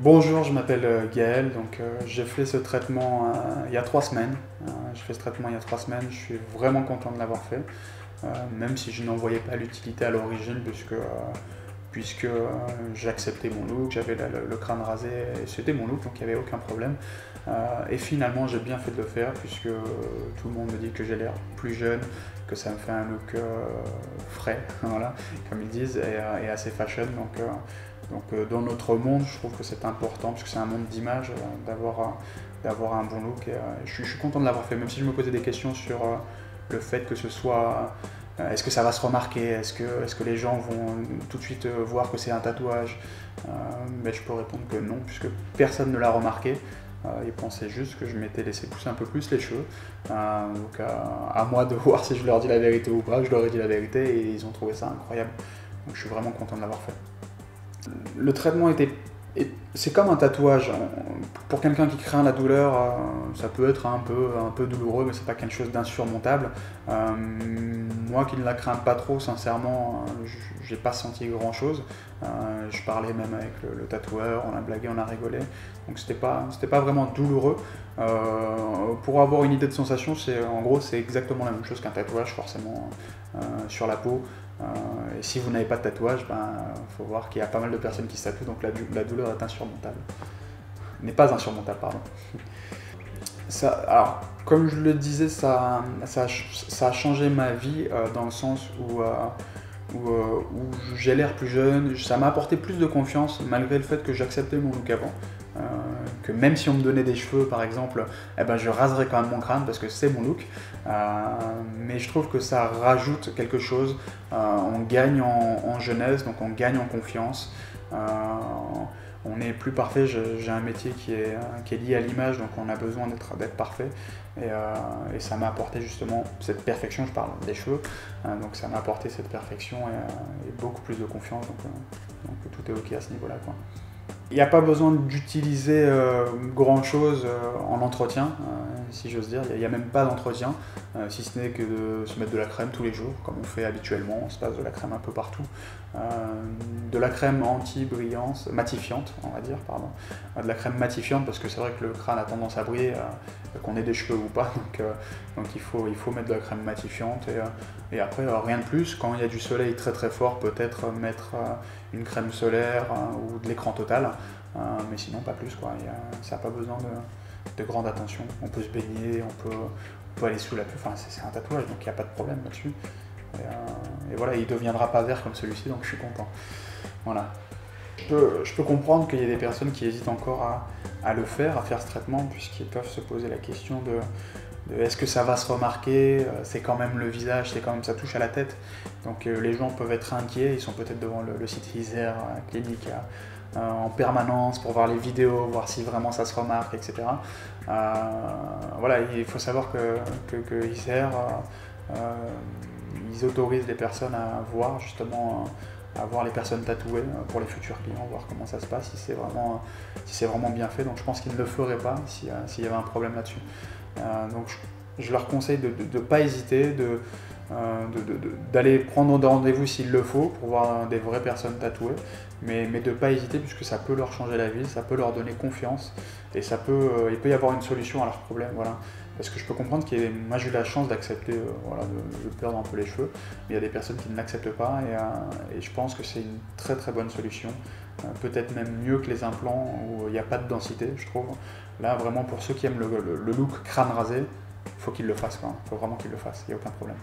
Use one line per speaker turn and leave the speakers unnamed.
Bonjour, je m'appelle Gaël, j'ai fait ce traitement il y a 3 semaines. J'ai fait ce traitement il y a 3 semaines, je suis vraiment content de l'avoir fait, même si je n'en voyais pas l'utilité à l'origine, puisque j'ai accepté mon look, j'avais le crâne rasé et c'était mon look, donc il n'y avait aucun problème. Et finalement, j'ai bien fait de le faire, puisque tout le monde me dit que j'ai l'air plus jeune, que ça me fait un look frais, voilà, comme ils disent, et assez fashion. Dans notre monde, je trouve que c'est important, puisque c'est un monde d'image, d'avoir un bon look. Je suis content de l'avoir fait, même si je me posais des questions sur le fait que ce soit. Est-ce que ça va se remarquer? Est-ce que les gens vont tout de suite voir que c'est un tatouage? Mais je peux répondre que non, puisque personne ne l'a remarqué. Ils pensaient juste que je m'étais laissé pousser un peu plus les cheveux. À moi de voir si je leur dis la vérité ou pas. Je leur ai dit la vérité et ils ont trouvé ça incroyable. Donc je suis vraiment content de l'avoir fait. Le traitement c'est comme un tatouage. Pour quelqu'un qui craint la douleur, ça peut être un peu douloureux, mais c'est pas quelque chose d'insurmontable. Moi qui ne la crains pas trop, sincèrement, j'ai pas senti grand chose. Je parlais même avec le tatoueur, on a blagué, on a rigolé, donc c'était pas vraiment douloureux. Pour avoir une idée de sensation, en gros c'est exactement la même chose qu'un tatouage, forcément, sur la peau. Et si vous n'avez pas de tatouage, faut voir qu'il y a pas mal de personnes qui se tatouent, donc la douleur est insurmontable. N'est pas insurmontable, pardon. Alors, comme je le disais, ça a changé ma vie dans le sens où j'ai l'air plus jeune. Ça m'a apporté plus de confiance, malgré le fait que j'acceptais mon look avant. Que même si on me donnait des cheveux par exemple, je raserais quand même mon crâne parce que c'est mon look. Mais je trouve que ça rajoute quelque chose. On gagne en jeunesse, donc on gagne en confiance. On est plus parfait. J'ai un métier qui est lié à l'image, donc on a besoin d'être parfait. Et ça m'a apporté justement cette perfection. Je parle des cheveux, donc ça m'a apporté cette perfection et beaucoup plus de confiance. Donc tout est ok à ce niveau-là, quoi. Il n'y a pas besoin d'utiliser grand chose en entretien, si j'ose dire. Il n'y a même pas d'entretien, si ce n'est que de se mettre de la crème tous les jours, comme on fait habituellement. On se passe de la crème un peu partout. De la crème anti-brillance, matifiante, on va dire, pardon. De la crème matifiante, parce que c'est vrai que le crâne a tendance à briller, qu'on ait des cheveux ou pas. Donc il faut mettre de la crème matifiante. Et après, rien de plus. Quand il y a du soleil très très fort, peut-être mettre une crème solaire ou de l'écran total. Mais sinon, pas plus, quoi. Ça n'a pas besoin de grande attention. On peut se baigner, on peut aller sous la pluie. Enfin, c'est un tatouage, donc il n'y a pas de problème là-dessus. Et voilà, il ne deviendra pas vert comme celui-ci, donc je suis content. Voilà. Je peux comprendre qu'il y ait des personnes qui hésitent encore à le faire, à faire ce traitement, puisqu'ils peuvent se poser la question de est-ce que ça va se remarquer, c'est quand même le visage, c'est quand même, ça touche à la tête. Donc les gens peuvent être inquiets, ils sont peut-être devant le site Isère Clinique en permanence pour voir les vidéos, voir si vraiment ça se remarque, etc. Voilà, il faut savoir que Isère, ils autorisent les personnes à voir justement à voir les personnes tatouées pour les futurs clients, voir comment ça se passe, si c'est vraiment bien fait. Donc je pense qu'ils ne le feraient pas s'il y avait un problème là-dessus. Donc je leur conseille de ne pas hésiter, d'aller prendre des rendez-vous s'il le faut pour voir des vraies personnes tatouées, mais de ne pas hésiter puisque ça peut leur changer la vie, ça peut leur donner confiance et il peut y avoir une solution à leurs problèmes. Voilà. Parce que je peux comprendre moi j'ai eu la chance d'accepter de perdre un peu les cheveux, mais il y a des personnes qui ne l'acceptent pas et je pense que c'est une très très bonne solution, peut-être même mieux que les implants où il n'y a pas de densité, je trouve. Là vraiment pour ceux qui aiment le look crâne rasé, il faut qu'ils le fassent, il faut vraiment qu'ils le fassent, il n'y a aucun problème.